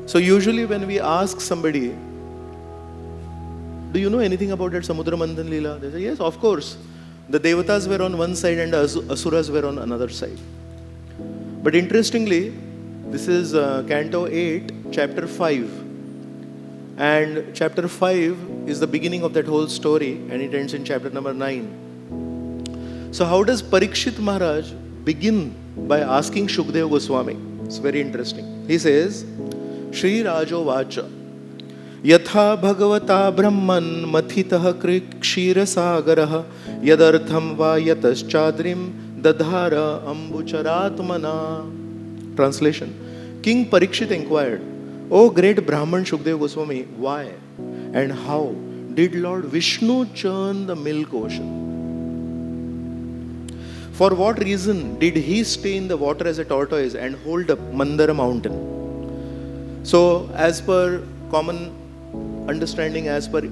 So usually when we ask somebody, do you know anything about that Samudra Manthan Leela? They say, yes, of course. The Devatas were on one side and the Asuras were on another side. But interestingly, this is Canto 8, Chapter 5. And Chapter 5 is the beginning of that whole story, and it ends in Chapter number 9. So how does Parikshit Maharaj begin by asking Shukdev Goswami? It's very interesting. He says, Shri Rajo Vacha Yatha Bhagavata Brahman Mathitah Kshira Sagarah Yadartham Va Yatas Chadrim Dadhara Ambucharatmana. Translation. King Parikshit inquired, O great Brahman Shukdev Goswami, why and how did Lord Vishnu churn the milk ocean? For what reason did he stay in the water as a tortoise and hold up Mandara mountain? So, as per common understanding, as per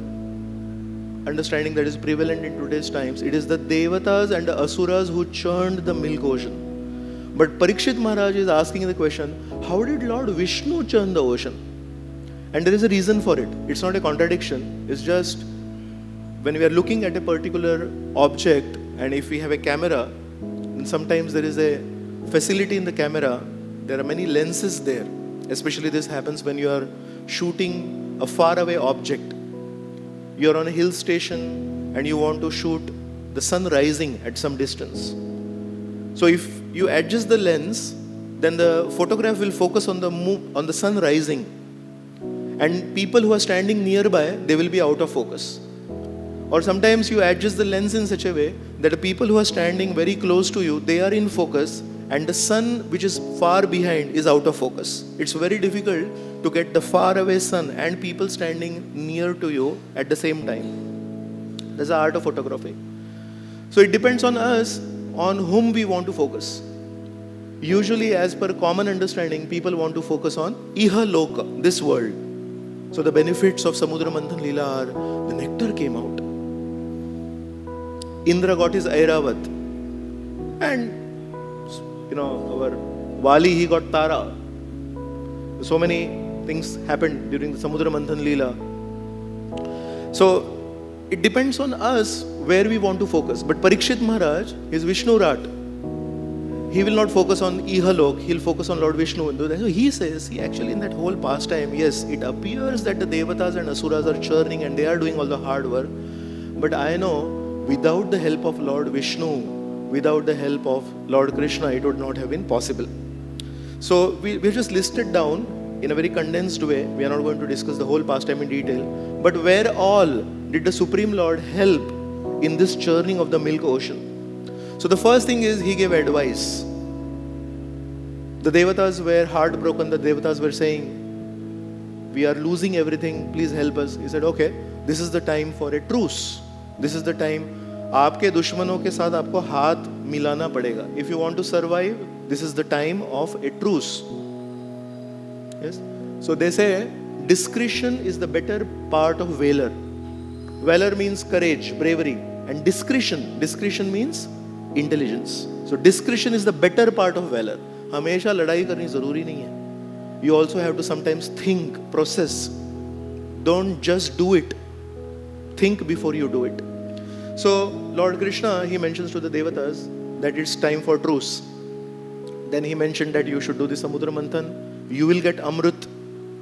understanding that is prevalent in today's times, it is the Devatas and the Asuras who churned the milk ocean. But Parikshit Maharaj is asking the question, how did Lord Vishnu churn the ocean? And there is a reason for it. It's not a contradiction. It's just when we are looking at a particular object, and if we have a camera, and sometimes there is a facility in the camera, there are many lenses there. Especially this happens when you are shooting a faraway object. You are on a hill station and you want to shoot the sun rising at some distance. So if you adjust the lens, then the photograph will focus on the sun rising. And people who are standing nearby, they will be out of focus. Or sometimes you adjust the lens in such a way that the people who are standing very close to you, they are in focus, and the sun which is far behind is out of focus. It's very difficult to get the far away sun and people standing near to you at the same time. That's the art of photography. So it depends on us on whom we want to focus. Usually, as per common understanding, people want to focus on Iha Loka, this world. So the benefits of Samudra Manthan Leela are the nectar came out. Indra got his Airavat. And our Wali, he got Tara. So many things happened during the Samudra Manthan Leela. So it depends on us where we want to focus. But Parikshit Maharaj is Vishnu Rat. He will not focus on Ihalok, he'll focus on Lord Vishnu. So he says, actually in that whole pastime, yes, it appears that the Devatas and Asuras are churning and they are doing all the hard work. But I know, without the help of Lord Vishnu, without the help of Lord Krishna, it would not have been possible. So we just listed down in a very condensed way. We are not going to discuss the whole pastime in detail. But where all did the Supreme Lord help in this churning of the milk ocean? So the first thing is he gave advice. The Devatas were heartbroken. The Devatas were saying, we are losing everything. Please help us. He said, okay, this is the time for a truce. This is the time. आपके दुश्मनों के साथ आपको हाथ मिलाना पड़ेगा. If you want to survive, this is the time of a truce. Yes. So they say discretion is the better part of valor. Valor means courage, bravery, and discretion means intelligence. So discretion is the better part of valor. हमेशा लड़ाई करनी जरूरी नहीं है. You also have to sometimes think, process. Don't just do it. Think before you do it. So Lord Krishna, he mentions to the Devatas that it's time for truce. Then he mentioned that you should do the Samudra Manthan. You will get Amrit,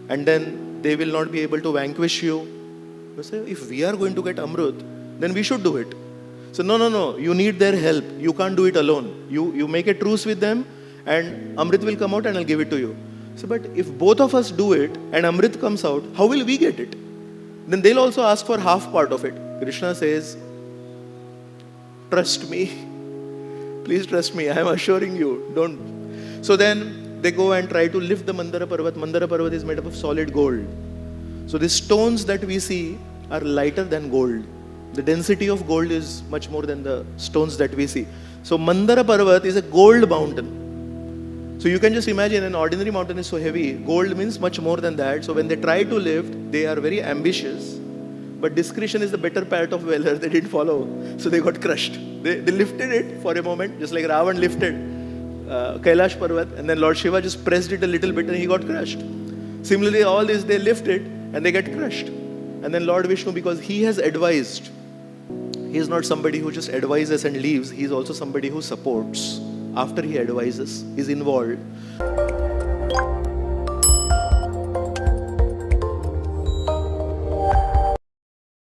and then they will not be able to vanquish you. You say, if we are going to get Amrit, then we should do it. So no, you need their help. You can't do it alone. You make a truce with them, and Amrit will come out and I'll give it to you. So, but if both of us do it and Amrit comes out, how will we get it? Then they'll also ask for half part of it. Krishna says, trust me. Please trust me. I am assuring you. Don't. So then they go and try to lift the Mandara Parvat. Mandara Parvat is made up of solid gold. So the stones that we see are lighter than gold. The density of gold is much more than the stones that we see. So Mandara Parvat is a gold mountain. So you can just imagine an ordinary mountain is so heavy. Gold means much more than that. So when they try to lift, they are very ambitious. But discretion is the better part of valor. They didn't follow. So they got crushed. They lifted it for a moment, just like Ravan lifted Kailash Parvat. And then Lord Shiva just pressed it a little bit and he got crushed. Similarly, all this they lift it and they get crushed. And then Lord Vishnu, because he has advised, he is not somebody who just advises and leaves. He is also somebody who supports. After he advises, is involved.